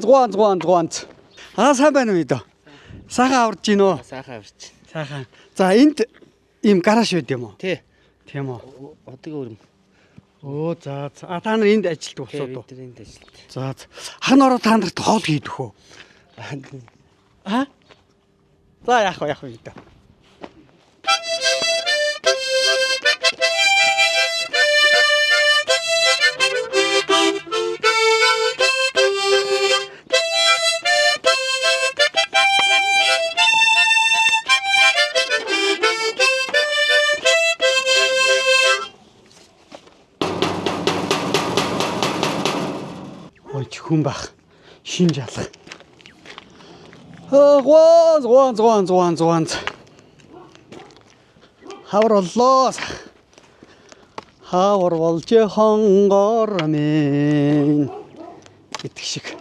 згуан. Сайн байна уу идэ? Сайхан аварж гин үү? Сайхан аварж байна. Сайхан. За энд ийм гараж байд юм уу? Тийм үү. Одоогийн өрөм. За. Та нар энд ажилладаг болсоо доо. Бид энд ажилладаг. За. Хан ороо та нарт хоол хийдэх үү? За яах вэ идэ? Хүн бах шин жалах. Згуан. Хаварлоо. Хавар болж хонгор минь гэдэг шиг.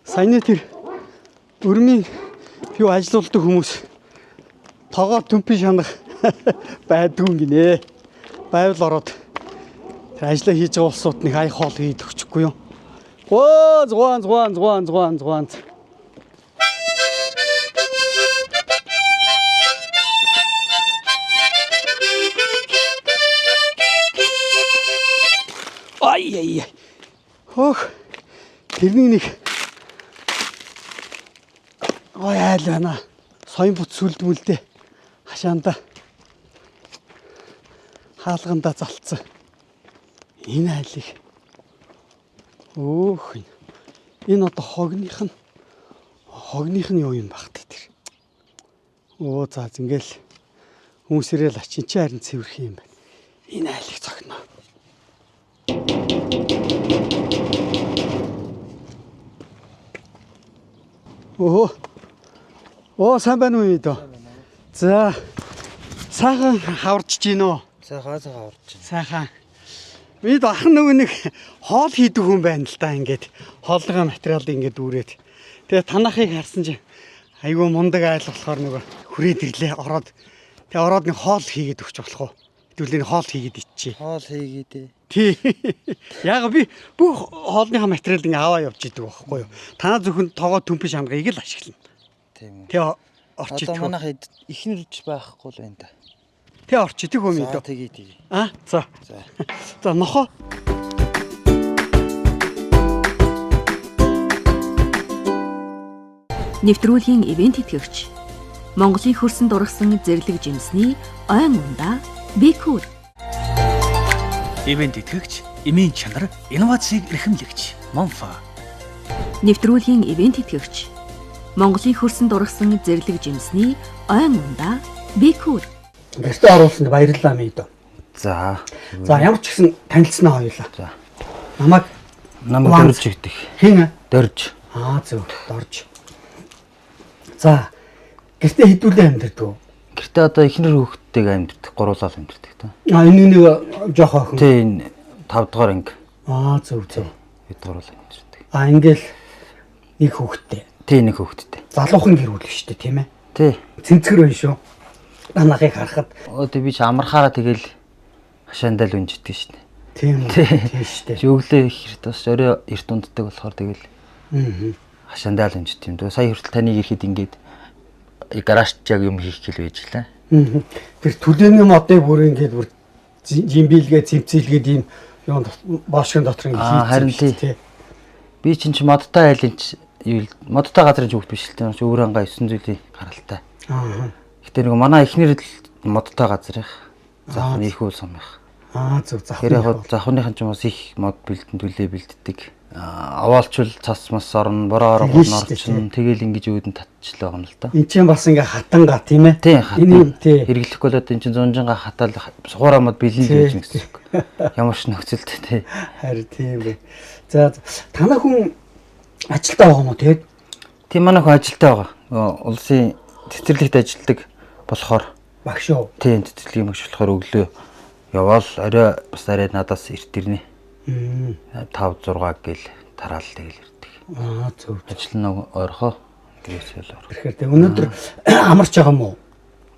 Саяны тэр өрмийн юу ажилуулдаг хүмүүс тогоо төмпийн шанах байдгүй гинэ. Байвал ороод тэр ажиллаа хийж байгаа улсууд нэг ай хоол хийж өгчихгүй юу? Згуан. Ай. Тэрний нэг айл байна. Соён бут сүлдмэлдээ. Хашаанда хаалганда залцсан энэ айлыг энэ одоо хогных нь юу юм бах тэр. За ингээл хүмүүсээрээ л ачин чи харин цэвэрх юм байна. Энэ айлыг цогно. Сайн байна уу идэ? За. Сайхан хаварч гин үү? Сайхан аварж байна. Сайхан. Бид ахын нөгөө нэг хоол хийдэг хүн байна л да ингээд хооллогоо материалыг ингээд дүүрээд. Тэгээ танахыг харсан чинь айгүй мундаг айл болохоор нөгөө хүрээд ирлээ ороод. Тэгээ ороод нэг хоол хийгээд өгч болох уу? Хэдүүлээ хоол хийгээд иччихье. Хоол хийгээд. Тий. Яг би бүх хоолныхаа материалыг ингээд аваа явж идэг байхгүй юу? Танаа зөвхөн тоогоо төмпөж хангаыг л ашиглана. Тийм үү. Тэгээ орчиж одоо манайх ихнэрж байхгүй л байна да. Тэ орчиж хөм идэ. Тэгээ. За нохоо. Нэвтрүүлгийн ивент итгэгч Монголын хөрсөн дургасан зэрлэг жимсний ойн ундаа Бикүр. Ивент итгэгч эмийн чанар инновацийг эрхэмлэгч Монфа. Нэвтрүүлгийн ивент итгэгч Монголын хөрсөн дургасан зэрлэг жимсний ойн ундаа Бикүр. Гэртээ оруулсанд баярлалаа мэдээ. За ямар ч гэсэн танилцсанаа хоёулаа. За. Намайг Дорж гэдэг. Хин Дорж. Зөв Дорж. За гэртээ хэдүүлээ амьдэрдэг. Гэртээ одоо ихнэр хүүхдтэйг амьдэрдэг, гуруулаа амьдэрдэг та. Энэ нэг жоох охин. Тий, энэ 5 дугаар анги. Зөв. Бид гуруулаа амьдэрдэг. Ингээл нэг хүүхдтэй. Тий, нэг хүүхдтэй. Залуухан гэр бүл шүү дээ, тийм ээ. Тий. Цэнцгэр байна шүү. Танахыг харахад би ч амархаараа тэгэл хашаандаа л унжиддаг шүү дээ. Тийм шүү дээ. Өглөө их бас орой эрт унддаг болохоор тэгэл хашаандаа л унжид юм. Сая хүртэл таныг ирэхэд ингээд гаражт яг юм хийх гээл байж лээ. Тэр түлээний модыг бүр ингээд бүр жимбилгээ цэмцэлгээд ийм юм бошгон дотор ингээд хийх. Би чинь модтой айлын модтой газрын зүгт биш л дээ. Өөр ангаа 9 зүйлийн гаралтай. Гэтэ нэг манай ихнэр л модтой газар их. Завхны их үл сумх. Зөв завхны. Тэр яг завхныхан ч юм бас их мод бэлдэн төлөө бэлддэг. Аваалчвал цас мас орно, бороо орно орчин тэгэл ингэж өөдөн татчихлаа байгаа юм л да. Энд чинь бас ингээ хатанга тийм ээ. Тийм хатан. Хэрэглэхгүй л одоо энэ чинь зунжинга хатаал сугаараа мод бэлэн гэж гэсэн үг. Ямар ч нөхцөлтэй тий. Харин тийм бэ. За танаа хүн ажилдаа байгаа юм уу тэгээд? Тийм манай хүн ажилдаа байгаа. Улсын цэцэрлэгт ажилдаг болохоор багш юу? Тийм цэцэрлэгийн багш болохоор өглөө яваал орой бас арай надаас эрт ирнэ. 5 6 гэл тараал тэгэл ирдэг. Зөв. Ажил нь ойрхоо. Гэрээс л орох. Тэгэхээр тэг өнөөдөр амарч байгаа юм уу?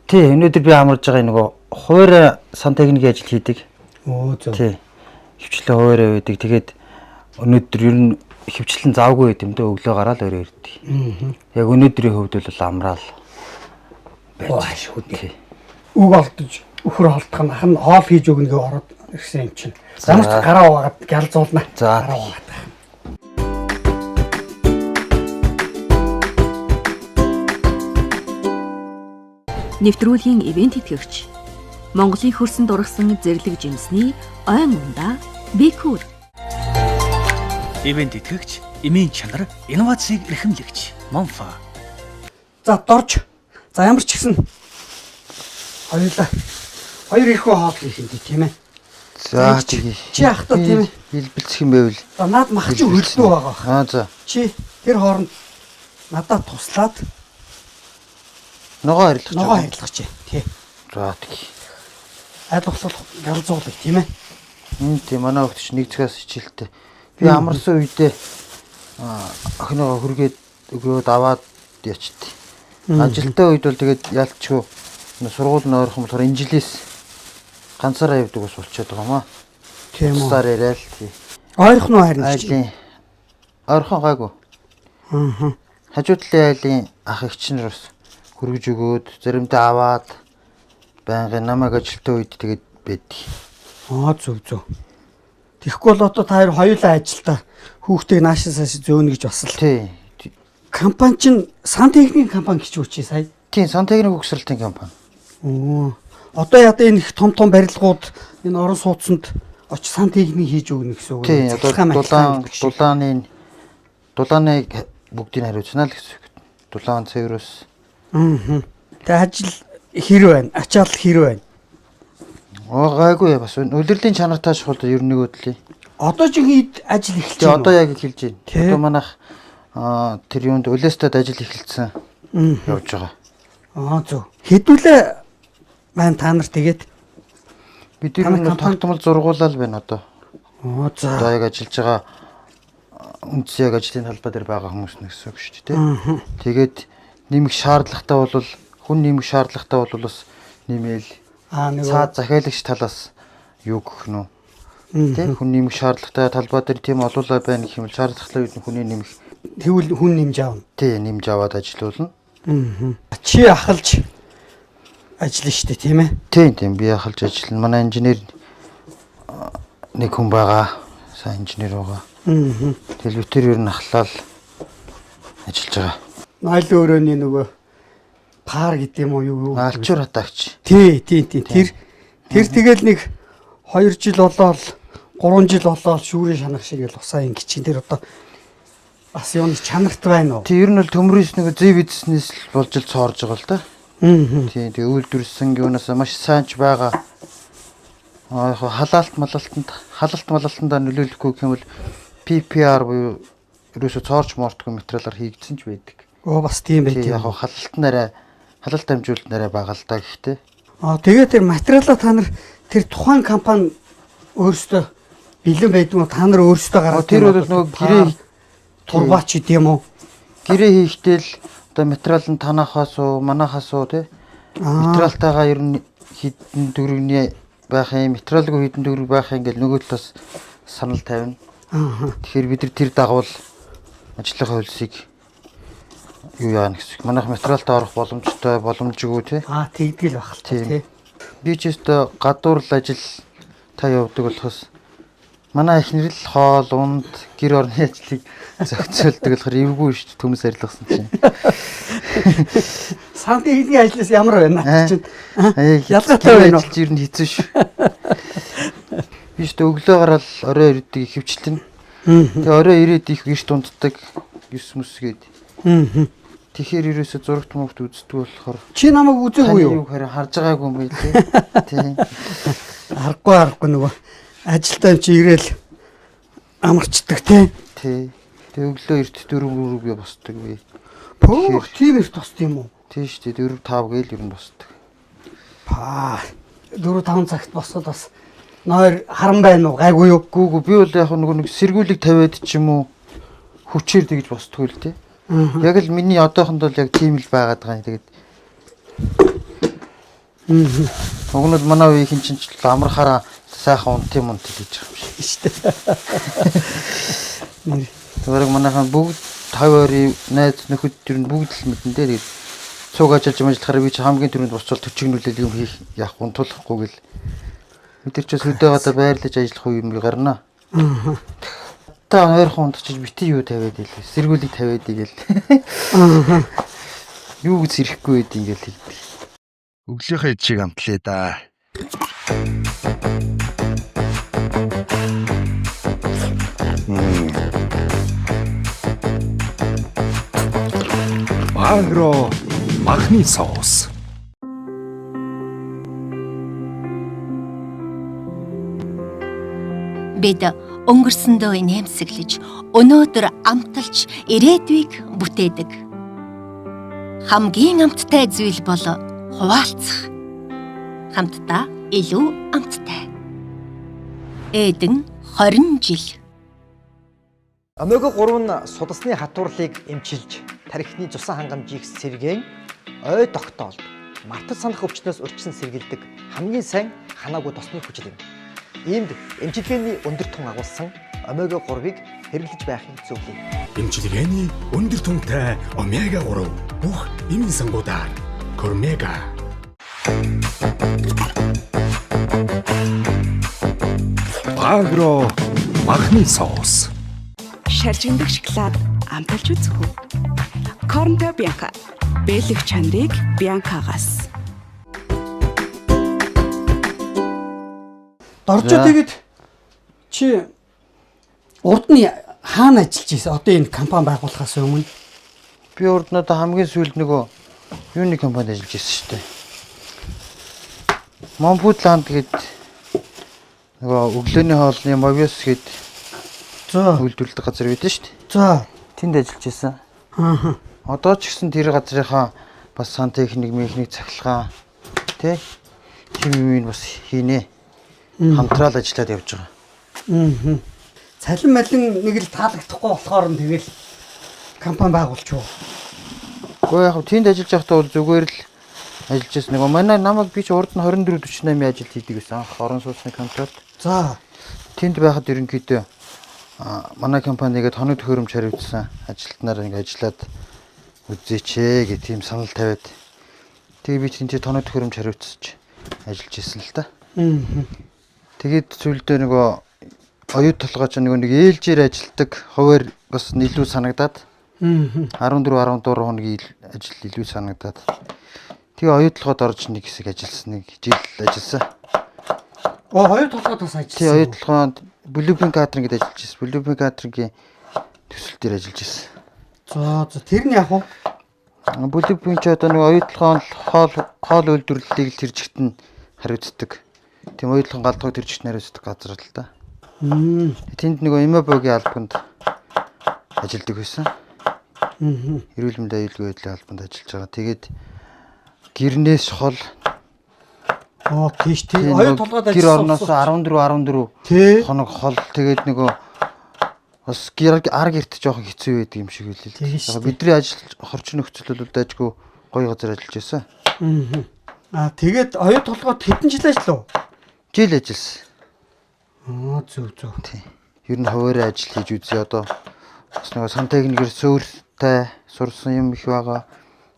Тий, өнөөдөр би амарж байгаа нөгөө хуваарь сан техникийн ажил хийдэг. Оо зөв. Тий. Хөвчлэн хуваарь байдаг. Тэгээд өнөөдөр ер нь хөвчлэн завгүй байт юм дөө өглөө гараад өрөө ирдэг. Яг өнөөдрийн хувьд бол амраал. Оо шүү дээ. Үг олдож өхөр холдох нь ах нь хоол хийж өгнө гэж ороод ирсэн юм чинь. Замч гараа угаад гялзуулна. За. Гараа угаад. Нэвтрүүлгийн ивент тэтгэгч Монголын хөрсөнд ургасан зэрлэг жимсний ойн ундаа Бикүр. Ивент итгэгч, эмийн чанар, инновацийг эрхэмлэгч Монфа. За дорж. За ямар ч гэсэн хоёулаа. Хоёр их хоол хийх юм тийм ээ. За чи ахтаа тийм ээ. Хэлбэлцэх юм байвал. За наад мах чи хөлдөө байгаа. Аа за. Чи тэр хооронд надад туслаад Ногоо харилцаж. ногоо харилцах чи. Тий. За тий. Аль усал галзуулах тийм ээ. Тийм манай хөвч нэг цагаас хичээлтэй. Би амарсан үедээ охиноогоо хүргээд өгөөд аваад ячт. Ажилтаа үед бол тэгээд ялчгүй сургууль нойрхон болохоор энэ жилээс ганцаараа явдаг ус болчиход байгаа маа. Тийм үү. Тусаар яриад тий. Ойрхон уу харин чи. Айлын ойрхон гайгүй. Аа. Хажуу талын айлын ах эгч нар бас хүргэж өгөөд заримдаа аваад байнгын намайг ажилтаа үед тэгээд байдгийг. Аа зөв зөв. Тэгэхгүй бол одоо та хоёулаа ажилдаа хүүхдийг наашаасаа зөөнө гэж бас л. Тий. Компани чинь сан техникийн компани гэж үучи сая. Тийм сан техник угсралтын компани. Оо. Одоо яа энэ их том барилгууд энэ орон сууцнд очиж сан техник хийж өгнө гэсэн үг. Тийм одоо дулааныг бүгдийг хариуцна л гэсэн үг. Дулаан цэврээс. Аа. Тэгээ ажил хэр байна? Ачаал хэр байна? Гайгүй бас улирлын чанартай шууд ер нь нэг өдлийн. Одоо ч хэд ажил эхэлж Тэгээ байна. одоо яг эхэлж байна. Одоо манайх тэр юунд улестад ажил эхэлсэн явж байгаа. Аа зөв. Хэдүүлээ маань та нар тэгээд бид ер нь тогтмол зургуулал байна одоо. Аа за. Одоо яг ажиллаж байгаа үндс яг ажлын талбай дээр байгаа хүмүүс нэг гэсэн үг шүү дээ. Тэгээд нэмэх шаардлагатай бол хүн нэмэх шаардлагатай бол бас нэмэл цаад захиалагч талаас юу гэх нь үү? Хүн нэмэх шаардлагатай талбай дээр тийм олуулаа байна гэх юм бол шаардлагатай үед хүний нэмэх тэгвэл хүн нэмж аавна. Тий, нэмж аваад ажиллуулна. Чи ахалж ажиллана шүү дээ, тийм ээ? Тийм, би ахалж ажиллана. Манай инженер нэг хүн байгаа. Сайн инженер байгаа. Тэгэл би тэр ер нь ахлаад ажиллаж байгаа. Найл өрөөний нөгөө пар гэдэг юм уу юу? Алчуур хатаагч. Тий. Тэр тэгэл нэг 2 жил болоод 3 жил болоод шүүрийн шанах шиг л усаа ингэ чинь тэр одоо бас юуны чанарт байна уу? Тий, ер нь бол төмрөөс нэг зэв бизнес болж л цоорж байгаа л да. Тий, тэгээ үйлдвэрсэн юунаас маш сайнч байгаа. Халалт малалтанд нөлөөлөхгүй гэх юм бол PPR буюу ерөөсө цоорч мортгүй материалаар хийгдсэн ч байдаг. Оо бас тийм байх Тийм юм. яг халалт амжуулалт нарай бага л да гэхдээ. Тэгээ тэр материалаа та нар тэр тухайн компани өөрсдөө бэлэн байдгүй та нар өөрсдөө гаргаад Тэр бол нөгөө гэрээ турбаач гэдэм үү? гэрээ хийхдээ л одоо материал нь танахаас уу манахаас уу тий. Материалтайгаа ер нь хідэн төгрөгний байх юм, материалгүй хідэн төгрөг байх юм гэж нөгөө талаас санал тавина. Тэгэхээр бид нар тэр дагуул ажлынхаа хөлсийг юу яана гэсэн. Манайх материалтай орох боломжгүй тий. Тэгдэл байх л тий. Би ч өстө гадуурл ажил та явдаг болохоос манай эхнэр л хоол унд гэр орны ажлыг зохицуулдаг болохоор эвгүй шүү дээ төмс арилгасан чинь. Сан техникийн ажлаас ямар байна чинь? Ялгаатай байна уу? Ер нь хэцүү шүү. Би ч өглөө гараад орой ирдэг хөвчлэн. Тэгээ орой ирээд их гэрт унтдаг 9 мэс гээд. Тэгэхээр ерөөсө зурагт мөгт үздэг болохоор Чи намайг үзээгүй юу? Харин харж байгаагүй юм байл тий. Харахгүй нөгөө ажилтаа чи ирээл амарчдаг тий. Тий. Тэгээ өглөө эрт 4 би босдог би. Пөөх тийм их тосд юм уу? Тий шүү дээ 4 5 гээл ер нь босдог. 4-5 цагт босоод бас нойр харан байна уу? Гайгүй юу? Гүүгүү би бол яг нэг сэргүүлэг тавиад ч юм уу хүчээр тэгж босдгүй л тий. Яг л миний одоохонд бол яг тийм л байгаад байгаа юм. Тэгээд Уг нь манай үеийн чинь ч амархаараа сайхан унт юм гэж байгаа юм шиг. Тэгвэл манайхан бүгд 50 найз нөхөд төр нь бүгд л мэдэн дээр цуг ажиллаж ажиллахаар би чи хамгийн түрүүнд босчвол төчигнүүлэл юм хийх яах унтуулахгүй гэл мэдэрч өдөөгөө байрлаж ажиллах үе юм гарна. Та ойрхон унтчих бити юу тавиад ийл сэргүүлийг тавиад ийл. Юу гэж ирэхгүй байд ингээл хэлдэг. Өглөөхөө чиг амтлаа да. Агро махны соус. Бид өнгөрсөндөө нэмсэглэж, өнөөдөр амталж ирээдүйг бүтээдэг. Хамгийн амттай зүйл бол хуваалцах. Хамтдаа илүү амттай. Эдэн 20 жил. Омега 3 нь судасны хатуурлыг эмчилж, тархины цусан хангамжийг сэргээн, ой тогтоолд, мартаж санах өвчнөөс урьдчилан сэргийлдэг хамгийн сайн ханаагүй тосны хүчил юм. Иймд эмчилгээний өндөр тун агуулсан омега 3-ыг хэрэглэж байхыг зөвлөе. Эмчилгээний өндөр түнтэй омега 3 бүх эмийн сангуудаар Кормега. Агро махны соус. Шаржигдах шоколад амталж үзэх үү? Корнто Бянка. Бэлэг чанарыг Бянкагаас. Доржоо тэгээд чи урд нь хаана ажиллаж ийсэн? Одоо энэ компани байгуулахаас өмнө Би урд нь одоо хамгийн сүүлд нөгөө юуны компанид ажиллаж байсан шүү дээ. Монфудланд гээд нөгөө өглөөний хоолны Movies гээд үйлдвэрлэдэг газар байдсан шүү дээ. за Тэнд ажиллаж байсан. Одоо ч гэсэн тэр газрынхаа бас сантехник, механик цахилгаан тий химийн бас хийнэ. Хамтраал ажиллаад явж байгаа. цалин малин нэг л таалагдахгүй болохоор нь тэгэл компани байгуулчих уу? Гэхдээ яг тэнд ажиллаж байхдаа бол зүгээр л ажиллаж байсан. Нөгөө манай намайг би ч урд нь 24-48 ажил хийдэг гэсэн анх орон сууцны контракт. За Тэнд байхад ерөнхийдөө манай компанигээд хоног төхөөрөмж хариуцсан ажилтнаар ингэ ажиллаад үзээч гэх тийм санал тавиад тэгээ би тэнд хоног төхөөрөмж хариуцсаж ажиллаж исэн л та. Тэгээд зүйлдээ нөгөө оюут толгойч нэг ээлжээр ажилдаг хуваар бас илүү санагдаад 14 15 хоногийн ажил илүү санагдаад тэгээ оюут толгойд орж нэг хэсэг ажилласан, нэг жил ажилласан. хоёр толгойд бас ажилласан. Тэгээ оюут толгойд Блюбин кадринг гэж ажиллаж байсан. Блюбин кадрингийн төсөл дээр ажиллаж байсан. За тэр нь яг уу Блюбин ч одоо нэг оюут толгойн хоол үйлдвэрлэлийг л тэр жигт нь хариуцдаг. Тийм оюут толгойн галдгыг тэр жигт нь хариуцдаг газар л та. Тэнд нөгөө Имабогийн албанд ажилладаг байсан. Эрүүл мэндийн аюулгүй байдлын албанд ажиллаж байгаа. Тэгээд гэрнээс хол тийш тийм хоёр толгойд гэр ажилласан. орноос 14 Тий. хоног хол тэгээд нөгөө бас ар гэрт жоохон хэцүү байдаг юм шиг үлээ. Яг бидний ажил хорч нөхцөл бол дайггүй гоё газар ажиллаж байсан. Тэгээд хоёр толгойд хэдэн жил ажиллав? Жил ажилласан. Зөв. Тий. Ер нь хуваарь ажил хийж үзье одоо. Бас нөгөө сантехникээр сөөртэй сурсан юм их байгаа.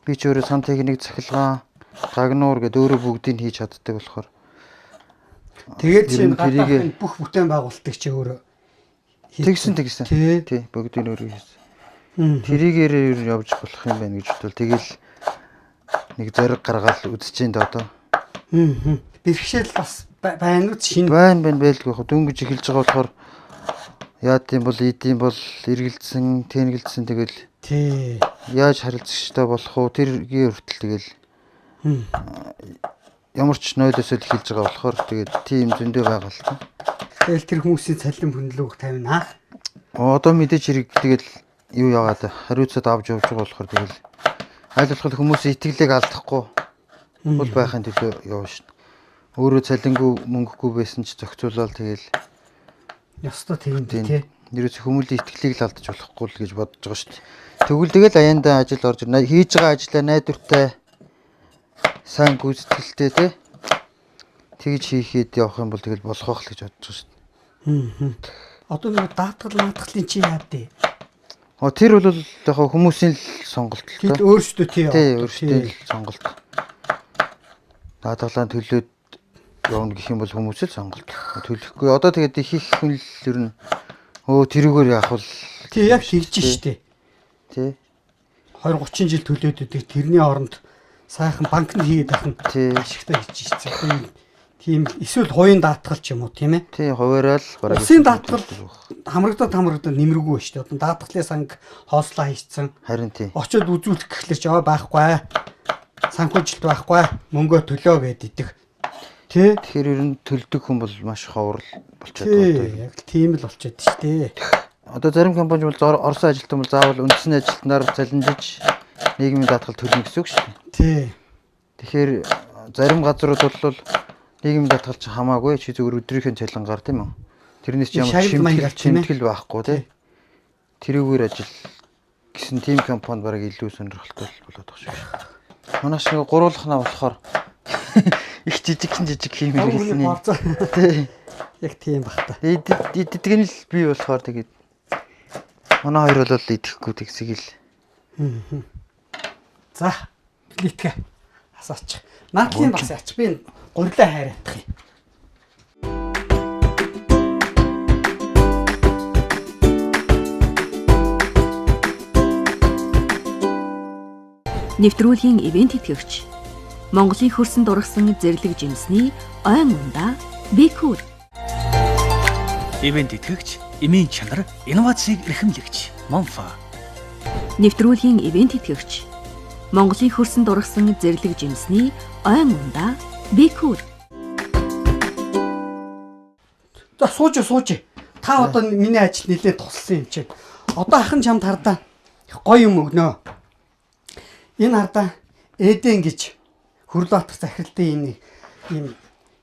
Би ч өөрөө сантехник цахилгаан, гагнуур гэдэг өөрөө бүгдийг хийж чаддаг болохоор. Тэгээд чинь тэрийг бүх бүтээн байгуулалтыг чи өөрөө тэгсэн. Тий. Бүгдийг өөрөө хийсэн. Тэрийгээр ер нь явж болох юм байна гэж бодвол тэгэл нэг зориг гаргаад үзэж дээ одоо. Бэрхшээл бас байна уу шинэ байна байлгүй яг дөнгөж эхэлж байгаа болохоор яад юм бол идэм бол эргэлдсэн тэнгэлдсэн тэгэл тий яаж харилцагчтай болох уу тэргийн хүртэл тэгэл ямар ч нойлосол эхэлж байгаа болохоор тэгээд тийм зөндөө байгаа л та. тэгэл тэр хүмүүсийн цалин хөндлөг тавина. Одоо мэдээж хэрэг тэгэл юу яагаад хариуцаад авч явж байгаа болохоор тэгэл аль болох хүмүүсийн итгэлийг алдахгүй бол байхын төлөө явна шин. Өөрөө цалингүй мөнгөгүй байсан ч зохицуулаад тэгэл Ястаа тийм тий. Нэрээс хүмүүлийн итгэлийг л алдаж болохгүй л гэж бодож байгаа шүү дээ. Тэгвэл тэгэл аяндаа ажил орж хийж байгаа ажлаа найдвартай сайн гүйцэтгэлтэй те. Тэгж хийхэд явах юм бол тэгэл болох байх л гэж бодож байна шүү дээ. Одоо нэг даатгалын чи яадэ. Тэр бол яг хүмүүсийн л сонголт л Тэд өөрсдөө тий. Тий, өөрсдөө л сонголт. Даатгалаа төлөөд явна гэх юм бол хүмүүс л сонголт. Төлөхгүй. Одоо тэгээд их хүн л ер нь тэрүүгээр яах вэ? Тий, яг тэгж штэ. Тий. 20 30 жил төлөөд өгдөг тэрний оронд сайхан банкнд хийгээд ахын ашигтай хийж ирсэн. Тийм эсвэл хувийн даатгал ч юм уу тийм ээ. Тий, хуваараа л бараг. Усын даатгал хамрагдаад нэмэргүй ба шүү дээ. Одоо даатгалын санг хоослоо хийцэн. Харин тий. Очоод үзүүлэх гэхлээр ч байхгүй. Санхүүжилт байхгүй. Мөнгөө төлөө гэдэг. Тий. Тэгэхээр ер нь төлдөг хүн бол маш ховор болчиход байна. Тий, яг тийм л болчиход шүү дээ. Одоо зарим компани бол Оросын ажилтан бол заавал үндэсний ажилтнаар залинжиж нийгмийн даатгал төлнө гэсэн үг шүү дээ. Тий. Тэгэхээр зарим газрууд бол нийгмийн даатгал ч хамаагүй чи зөвхөн өдрийнхөө цалингаар тийм үү. Тэрнээс ч ямар шимтгэл байхгүй тий. Тэрүүгээр ажил гэсэн team компани бараг илүү сонирхолтой болоод байгаа шүү. Манайш нэг гуруулахнаа болохоор их жижиг юм хэлсэн юм. Тий. Яг тийм бах та. Иддэг нь л би болохоор тэгээд манай хоёр бол идэхгүй тэгсийг л. За, литгэ асаач. Наадлын бас ач би гурилаа хайраадах юм. Нэвтрүүлгийн ивент итгэгч Монголын хөрсөнд ургасан зэрлэг жимсний ойн ундаа Бикүр. Ивент итгэгч, эмийн чанар, инновацийг эрхэмлэгч Монфа. Нэвтрүүлгийн ивент итгэгч Монголын хөрсөнд ургасан зэрлэг жимсний ойн ундаа Бикүр. За сууж. Та одоо миний ажил нэлээд туссан юм чинь. Одоо ахын чамд хардаа гоё юм өгнө. Энэ хардаа Эден гэж Хөрлөбаатар захиралтай ийм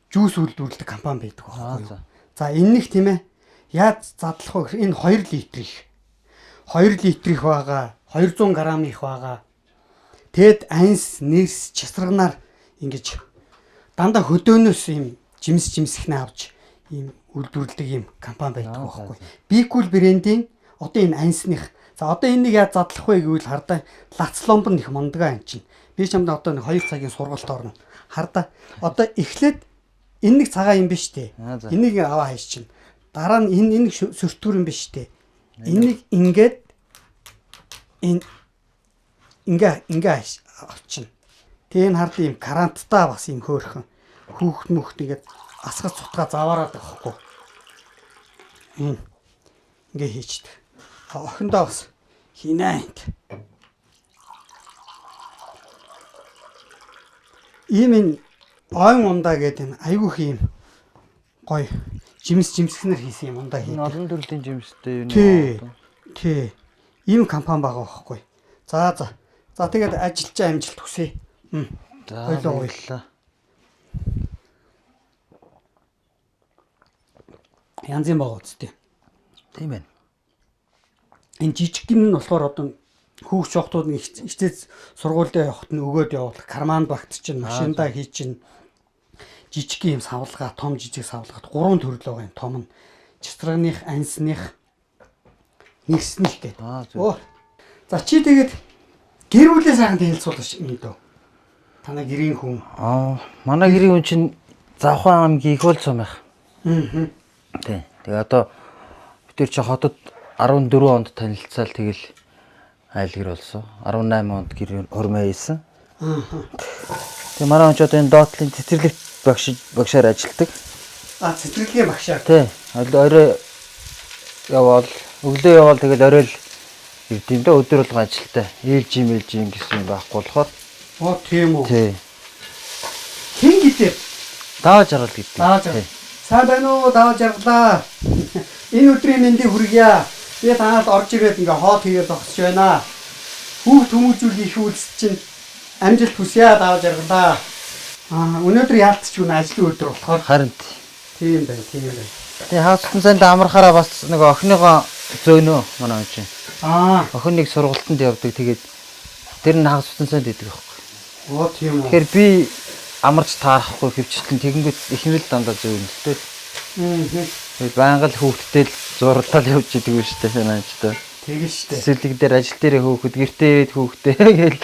жүүс үйлдвэрлэдэг компани байдаг байхгүй юу? За энэ нэг тийм ээ. Яаж задлах вэ? Энэ 2 литрих. 2 литрих байгаа, 200 граммих байгаа. Тэгэд анс, нэрс, часраганаар ингэж дандаа хөдөөнөөс ийм жимсхнээ авч ийм үйлдвэрлэдэг ийм компани байдаг байхгүй юу? Бикүл брендийн одоо энэ ансных. За одоо энийг яаж задлах вэ гэвэл хардаа лацломбон их мондгаа юм чинь. Би чамд одоо 2 цагийн сургалт орно. Хардаа одоо эхлээд энэ нэг цагаан юм биш үү? Энийг аваа хайш чинь. Дараа нь энэ нэг сөртгөр юм биш үү? Энийг ингээд ингээ авчин. Тэгээ энэ хардаа ийм каранттай бас ийм хөөрхөн хүүхд мөхт ингээд асгаж цутгаа заваараад байхгүй. Ингээ хийчихдээ. Охиндоо бас хийнэ. Ийм ойн ундаа гэдэг энэ айгүйх юм гоё жимсгнэр хийсэн юм ундаа хийдэг. Олон төрлийн жимстэй юм уу? Тий. Ийм компани байгаа байхгүй. За тэгээд ажилч амжилт хүсье. За баярлалаа. Янзын байгаа үстэй. Тийм байна. Энэ жижиг гин нь болохоор одоо хүүхч жохтууд нь хичээж сургуультай явахт нь өгөөд явуулах карман багт чинь машиндаа хий чинь жижиг юм савлгаа, том жижиг савлгаад 3 төрөл байгаа юм. Том нь чистрагных, ансных, нэгснэх гэдэг. За чи тэгээд гэр бүлээ сайхан хэлцүүлж юм дөө. Танай гэрийн хүн. Манай гэрийн хүн чинь Завхан аймгийн их бол цом байх. Тий. Тэгээ одоо бид тэр чи хотод 14 онд танилцаал тэгэл айл гэр болсон. 18 онд гэр хормоо хийсэн. Тэгээ манай хүн ч одоо энэ доотлын цэцэрлэгт багшаар ажилладаг. Цэцэрлэгийн багшаар. Тий. Орой явал, өглөө явал тэгэл орой л ирдэм дэ өдөр болгон ажилтаа. Ээлжим гэсэн байхгүй болохоор. Тийм үү. Тий. Хин гэдэг. Даваа жаргал гэдэг. Тий. Сайн байна уу? Даваа жаргалаа. Энэ өдрийн мэндийг хүргье. Би танаас орж ирээд ингээ хоол хийгээд зогсож байна. Хүүхд хүмүүжүүл их үйлс чинь амжилт хүсье даваа жаргалаа. Өнөөдөр яалтч үн ажлын өдөр болохоор харин тийм байна. Тэгээ хаалтсан санд амархаараа бас нэг охиныгоо зөөнөө манай хүн чинь. Охин нэг сургалтанд явдаг. Тэгээд тэр нь хаалтсан санд идэг байхгүй. Оо тийм үү. Тэгэхээр би амарч таарахгүй хөвчлэн тэгэнгүүт ихнэрэл дандаа зөв юм л дээ. Тэгээд байнга л хүүхдтэй л зурлал явж идэг юм шүү дээ санаачтай. Тэгэн штэ. Цэцэрлэг дээр ажил дээр хөөхөд гэртээ ирээд хүүхдээ гээл.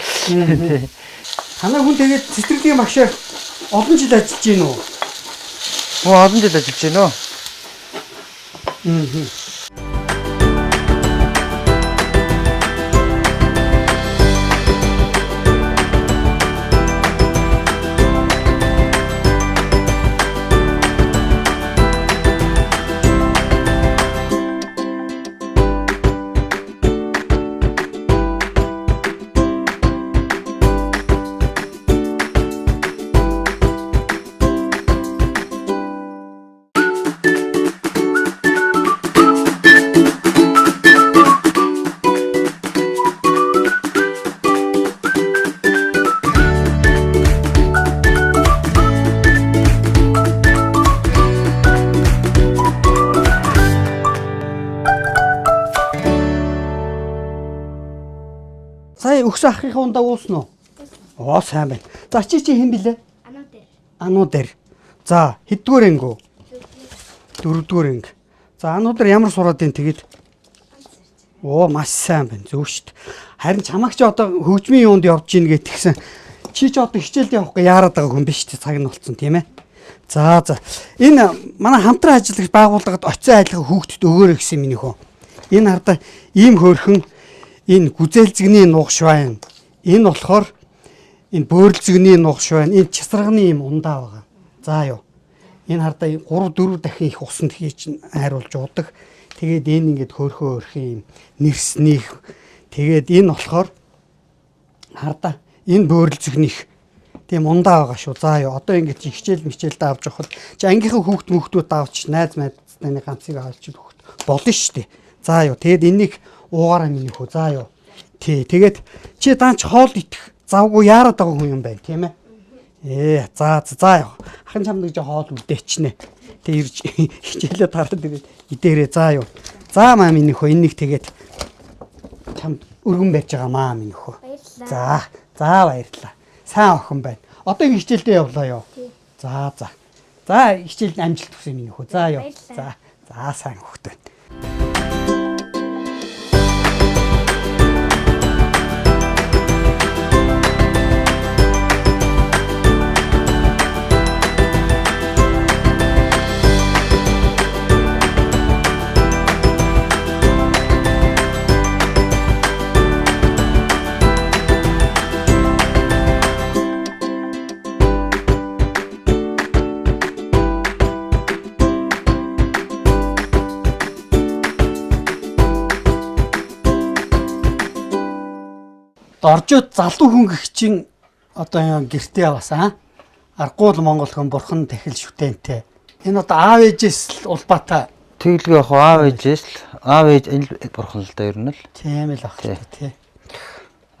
Танай хүн тэгээд цэцэрлэгийн багшаар олон жил ажиллаж гин үү? Олон жил ажиллаж байна уу? Сая өгсөн ахыхаа ундаа уусан уу? Оо сайн байна. За чи хэн блэ? Ануу дээр. За хэддүгээр ангөө? Дөрөвдүгээр анги. За ануу дээр ямар сураад ийн тэгээд? Оо маш сайн байна. Зөв шүү дээ. Харин чамаач одоо хөгжмийн юунд явж гин гэтгсэн. Чи ч одоо хичээлд явахгүй яарад байгаа хүн биш дээ. Цаг нь болцсон тийм ээ. За. Энэ манай хамтран ажиллах байгууллагад очисон айлхаа хүүхдэд өгөөрэй гэсэн миний хөө. Энэ хардаа ийм хөөрхөн энэ гүзээлзэгний нугшвайн. Энэ болохоор энэ бөөрөлзөгний нугшвайн. Энэ часрагны юм ундаа байгаа. За юу. Энэ хардаа 3-4 дахин их усанд хийж хайруулж уудаг. Тэгээд энэ ингээд хөөрхөө юм нэрснийх. Тэгээд энэ болохоор хардаа энэ бөөрөлзөгнийх тийм ундаа байгаа шүү. За юу. Одоо ингээд хичээл мичээлд авч явахад чи ангийнхаа хүүхдүүд авч найз найзны ганцыг авч өгөх болно шүү дээ. За юу. Тэгээд энийг уугаараа миний хөө. За юу. Тэгээд чи даанч хоол идэх завгүй яарад байгаа хүн юм байна тийм ээ. За юу. Ахын чамд гэж хоол үдээчнэ. Тэг ирж хичээлээ тараад ирээд идээрээ. За юу. За маа миний хөө энийг тэгээд чамд өргөн байж байгаа маа миний хөө. За баярлалаа. Сайн охин байна. Одоо хичээлдээ явлаа юу? За. За хичээлд амжилт хүсье миний хөө. За юу. За сайн хөхт байна. Оржууд залуу хүн гэх чинь одоо гэртээ аваасаа аргагүй л Монгол хүн бурхан дахил шүтэнтэй. Энэ одоо аав ээжээс л улбаатай. Тэглгүй яг аав ээжээс л аав ээж энэ бурхан л да ер нь л. Тийм л ах тий.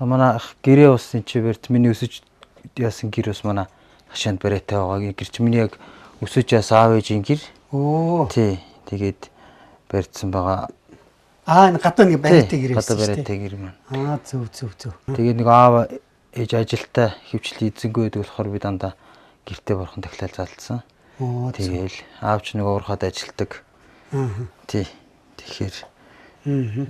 Манай гэрээ усын чивэрт миний өсөж яасан гэр ус манай хашаанд барайтай байгаа. Гэр чи миний яг өсөж яас аав ээжийн гэр. Оо. Тий. Тэгээд барьдсан байгаа. Энэ гадаа нэг барайтай гэр гадаа барайтай гэр маань. Зөв. Тэгээд нэг аав ээж ажилтаа хөвчлээ эзэнгүй байдаг болохоор би дандаа гэртээ бурхан тахлаал залдсан. Тэгээл аавч нэг уурхад ажилтдаг. Тий. Тэгэхээр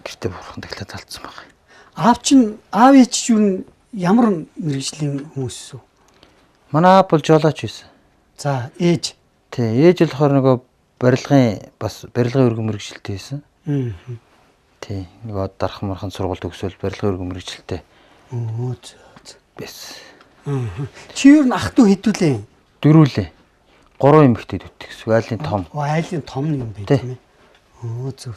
гэртээ бурхан тахлаал залдсан байгаа. Аав ээж юу ямар мэргэжлийн хүмүүс үү? Манай аав бол жолооч байсан. За ээж. Тий, ээж болохоор нөгөө барилгын өргөн мэргэжилтэй байсан. Тий, нөгөө дархан мархан сургуульд өгсөөл барилгын өргөн мэргэжилтэй. Бэс. Чи юу н ах トゥ хэдүүлээ? Дөрүүлээ. 3 эмэгтэйд үтгэс. Айлын том. Айлын том юм байна тийм ээ. Зөв.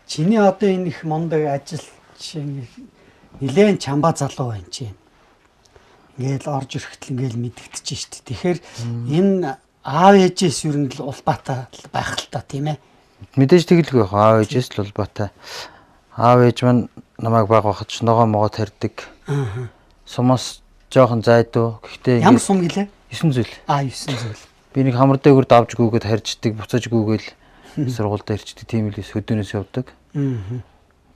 Чиний одоо энэ их мондөг ажил чинь нилээн чамбаа залуу байна чи. Ингээл орж ирэхдээ ингээл мэдэгдэж штт. Тэгэхээр энэ аав ээжээс юу н л улбаатай байх л та тийм ээ. Мэдээж тэгэлгүй яг аав ээжээс л улбаатай. Аав ээж маань намайг баг байхад ч ногоо могоо тарьдаг. Сумаас жоохон зайдуу. Гэхдээ ямар сум гэлээ? 9 зүйл. 9 зүйл. Би нэг хамар дээгүүр давж гүгээд харьждаг, буцаж гүгээл сургуульд ирчдэг, тийм л өдөөнөөс явдаг.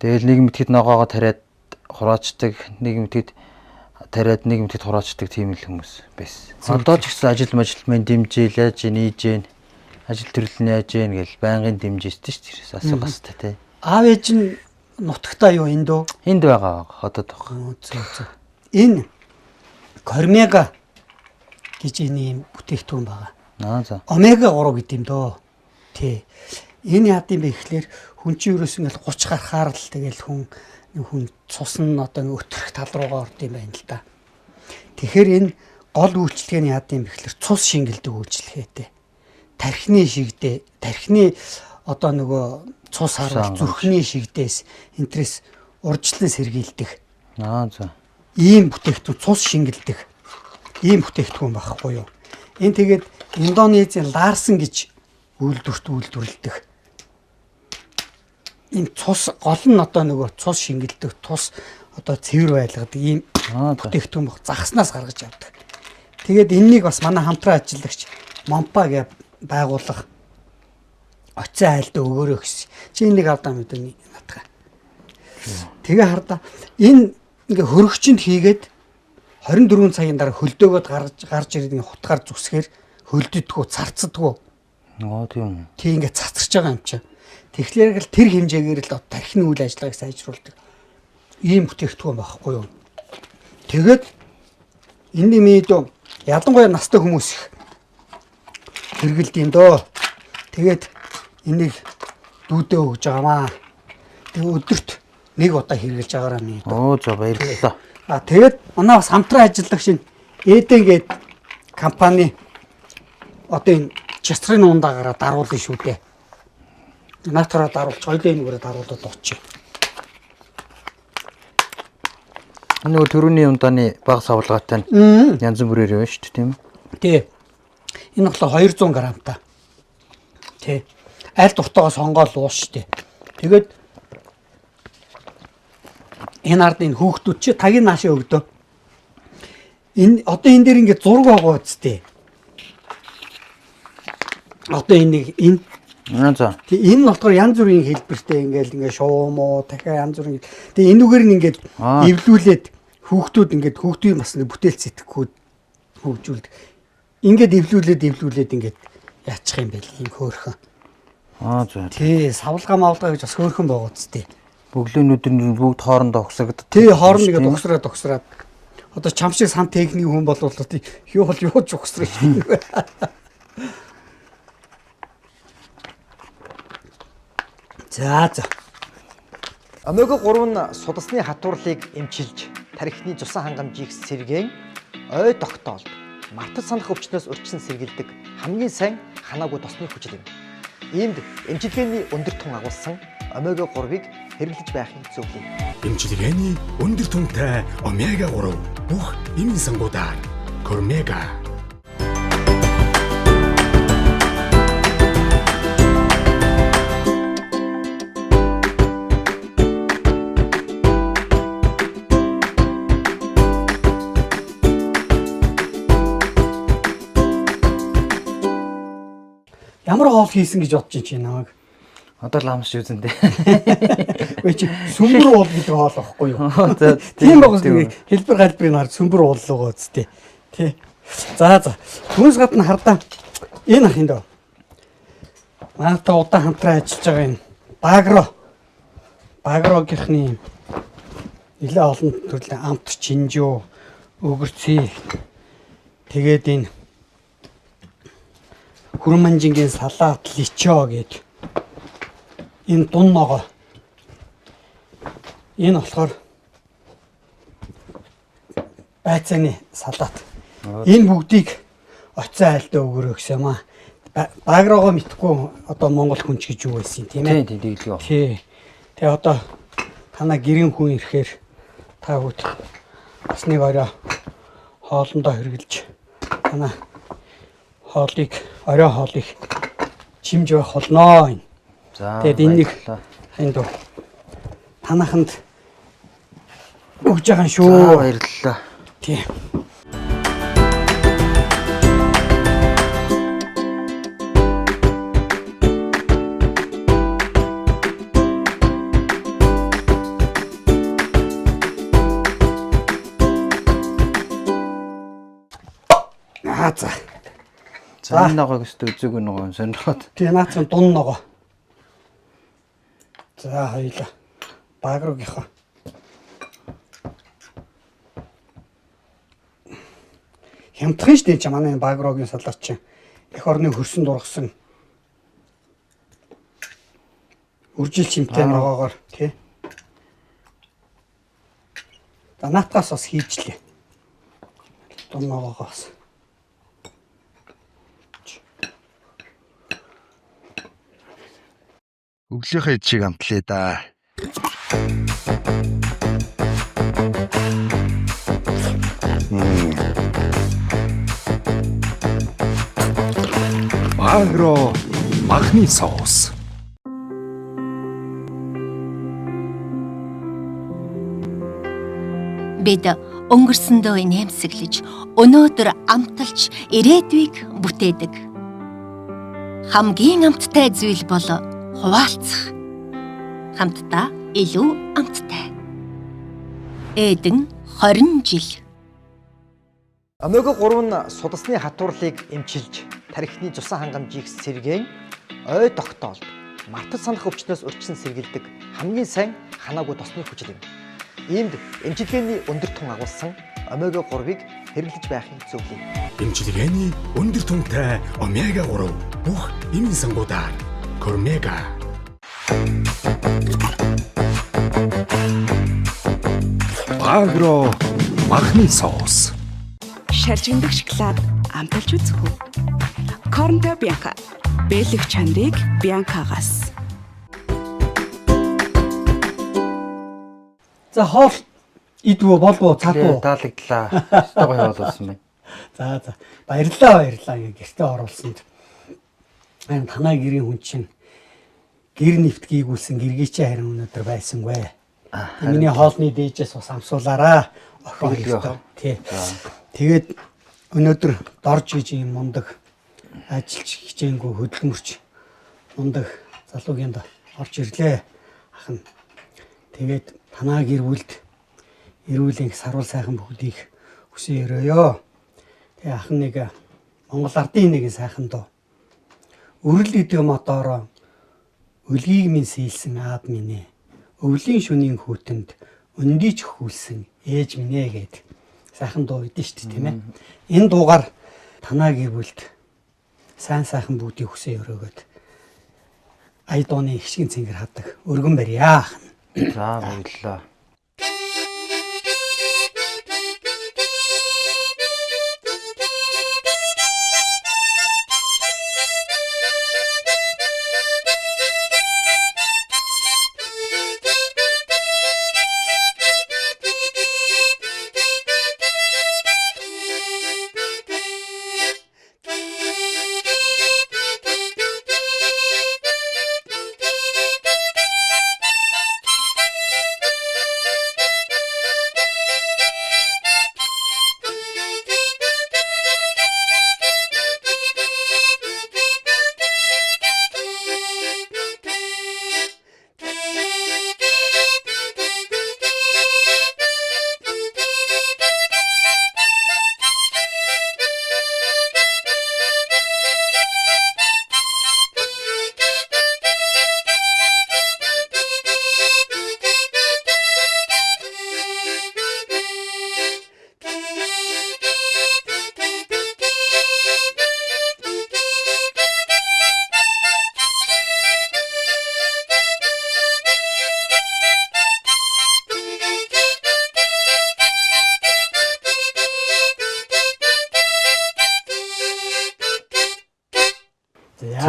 Тэгэл нэг мэтгэд ногоогоо тариад хураачдаг, нэг мэтгэд тариад нэг юмтэд хураачдаг тийм л хүмүүс байсан. Одоо ч гэсэн ажил мань дэмжээлэж, нээж гэн, ажил төрөлний яаж гэн гэл байнгын дэмжижтэй шүү дээ. Асуух хэвээр тий. Аав ээж нь нутагтаа юу энд үү? Энд байгаа одоо тох. Зөв. Энэ Кормега гэж энэ бүтээгдэхүүн байгаа. За. Омега 3 гэдэг юм дөө. Тий. Энэ яад юм бэ гэхлээр хүн чинь ерөөс ингээл 30 гарахаар л тэгэл хүн цус нь одоо өтрөх тал руугаа орд юм байна л да. Тэгэхээр энэ гол үйлчлэгээний яад юм бэ гэхлээр цус шингэлдэг үйлчлэгээтэй. Тархины шигдээ, тархины одоо нөгөө цус харуулж зүрхний шигдээс энтрээс урьдчилан сэргийлдэг. За. Ийм бүтээгдэхүүн цус шингэлдэг. Ийм бүтээгдэхүүн байхгүй юу? Энэ тэгээд Индонезийн Ларсан гэж үйлдвэрлэдэг. Энэ цус гол нь одоо нөгөө цус шингэлдэг, тус одоо цэвэр байлгадаг ийм бүтээгдэхүүн баг загснаас гаргаж авдаг. Тэгээд энэнийг бас манай хамтран ажиллагч Момпа гэж байгууллага оцсон айлдаа өгөөрэй гэсэн. Чи энийг авдаа мэдэн натгаа. Тэгээ хардаа энэ ингээ хөрөгчөнд хийгээд 24 цагийн дараа хөлдөөгөөд гарч ирээд хутгаар зүсгээр хөлддөггүй, царцдаггүй. Тийм. Тий ингээ цацарч байгаа юм чинь. Тэгэхээр л тэр хэмжээгээр л тархины үйл ажиллагааг сайжруулдаг. Ийм бүтээгдэхүүн байхгүй юу? Тэгээд энэ мэдөө ялангуяа настай хүмүүс их хэрэгэлдэм дөө. Тэгээд энийг дүүдээ өгж байгаамаа. Тэгээ өдөрт нэг удаа хэрэгжилж байгаараа мэдээ. За баярлалаа. Тэгээд манай бас хамтран ажилладаг шинэ Эден гээд компани одоо энэ частрын ундаагаараа даруулна шүү дээ. Наатараа даруулж хоёлын нүгээрээ даруулаад очив. Нөгөө төрөний ундааны бага савлгаатай янз бүрээр байна шүү дээ, тийм үү? Тий. Энэ болохоор 200 грамтай. Тий. Аль дуртайгаа сонгоод уус шүү дээ. Тэгээд энэ ард энэ хүүхдүүд чи тагийн наашаа өгдөө. Энэ одоо энэ дээр ингээд зураг байгаа үсттэй. Одоо энэ За. Тэг энэ нь болохоор янз бүрийн хэлбэртэй ингээд шуумуу дахиад янз бүрийн. Тэг энүүгээр нь ингээд эвлүүлээд хүүхдүүд ингээд хүүхдийн бас бүтээл сэтгэхүүд хөгжүүлдэг. Ингээд эвлүүлээд ингээд яачих юм бэ ийм хөөрхөн. За. Тий, савлгаа мавлгаа гэж бас хөөрхөн байгаа үсттэй. Бөглөөнүүд нь бүгд хоорондоо ухсагддаг. Тий, хооронд ингээд ухсраад. Одоо чам шиг сан техник хүн болвол юуж ухсрах юм бэ? За. Омега 3 нь судасны хатуурлыг эмчилж, тархины цусан хангамжийг сэргээн, ой тогтоолд, мартаж санах өвчнөөс урьдчилан сэргийлдэг хамгийн сайн ханаагүй тосны хүчил юм. Иймд эмчилгээний өндөр тун агуулсан омега 3-ыг хэрэглэж байхыг зөвлөе. Эмчилгээний өндөр түнтэй омега 3 бүх эмийн сангуудаар Кормега. Ямар хоол хийсэн гэж бодож чинь намайг. Одоо л амс юусэн дээ. Үгүй чи сүмбэр уул гэдэг хоол байхгүй юу? Тийм байгаас хэлбэр галбрыг харж сүмбэр уул руугаа үсттэй. Тий. За. Түүнээс гадна хардаа энэ ах энэ дөө. Манайтай удаан хамтран ажиллаж байгаа энэ Багрогийнхны нэлээ олон төрлийн амт чинжүү, өгөрций. Тэгээд энэ Хүрманжингийн салаат личо гэдэг энэ дун ногоо. Энэ болохоор байцааны салаат. Энэ бүгдийг оцсон айлдаа өгөрөө гэсэн юм аа. Багрогоо мэдхгүй одоо монгол хүн ч гэж юу байсан тийм ээ. Тийм дэглэв. Тий. Тэгээ одоо танаа гэрийн хүн ирэхээр та бүгд бас нэг орой хоолндоо хэрглэж танаа орой хоолыг чимж байх болно. За. Тэгээд энийг энд танаханд өгж байгаа шүү. Баярлалаа. Тий. за. За энэ ногоог өстө үзээгүй ногоо сонирхоод. Тэгээ наацсан дун ногоо. За хоёлаа. Багрогийнхоо. Хямдхан штэ чи манай багрогийн салаач чинь эх орны хөрсөн дургасан. Үржил чимтэй ногоогоор тий. За наатгаас бас хийжлээ. Дун ногоогоос. Өглөөхөө чиг амтлаа да. Багро махны соус. Бид өнгөрсөндөө инээмсэглэж, өнөөдөр амталж ирээдүйг бүтээдэг. Хамгийн амттай зүйл бол хуваалцах. Хамтдаа илүү амттай. Эдэн 20 жил. Омега 3 нь судасны хатуурлыг эмчилж, тархины цусан хангамжийг сэргээн, ой тогтоолд, мартаж санах өвчнөөс урьдчилан сэргийлдэг хамгийн сайн ханаагүй тосны хүчил юм. Иймд эмчилгээний өндөр тун агуулсан омега 3-ыг хэрэглэж байхыг зөвлөе. Эмчилгээний өндөр түнтэй омега 3 бүх эмийн сангуудаар Кормега. Багро махны соус. Шаржигдах шоколад амталж үзэх үү? Корнто Бьянка. Бэлэг чанарыг Бьянкагаас. За хоол идвэ болов цаахгүй. Даалагдлаа. Стогоо явуулсан байна. За баярлалаа ингээ гэртээ оруулсанд. Айн танаа гэрийн хүн чинь гэр нэвт гийгүүлсэн гэргийчээ харин өнөөдөр байсангүй. Миний хоолны дээжээс бас амсуулаараа охин хэлээ. Тий. Тэгээд өнөөдөр дорж хийж юм мундаг ажилч хичээнгүй хөдөлмөрч мундаг залуугийн да орж ирлээ. Ахын. Тэгээд танаа гэр бүлд эрүүл сарвал сайхан бүгдийг хүсэн өрөөё. Тэгээ ахын нэг Монгол ардын нэгэн сайхан дуу. Өрөл идэв мотороо өлгийг минь сийлсэн аав минь ээ. Өвлийн шөнийн хүүтэнд өндийч хүүлсэн ээж минь ээ гэд сайхан дуу идэв шүү дээ тийм ээ. Энэ дуугаар танаа гэр бүлд сайн сайхан бүгдийг хүсэн өрөөгөөд ая дууны хшигэн цэнгэр хадаг өргөн барья. За баярлалаа.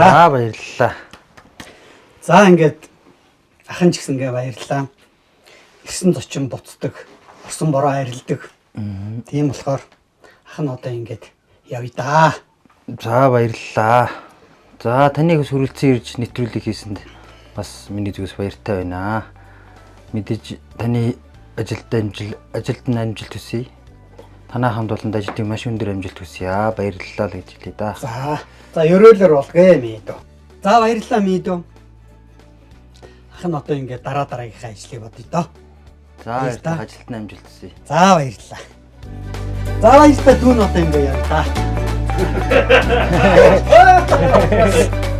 За баярлалаа. За ингээд ахын ч гэсэн ингээ баярлалаа. Ирсэн зочин буцдаг, орсон бороо арилдаг. Тийм болохоор ах нь одоо ингээд явъя да. За баярлалаа. За таныг сүрэлцэн ирж нэвтрүүлэг хийсэнд бас миний зүгээс баяртай байна. Мэдээж таны ажилд амжилт хүсье. Танай хамт олонд ажилтны маш өндөр амжилт хүсье. Баярлалаа л гэж хэлье да. За ерөөлөр болгоё Мидо. За баярлалаа Мидо. Ах нь одоо ингээд дараагийнхаа ажлыг бодъё доо. За ажилтны амжилт хүсье. За баярлалаа. За баярлалаа дүүн одоо ингээд явъя да. дээ.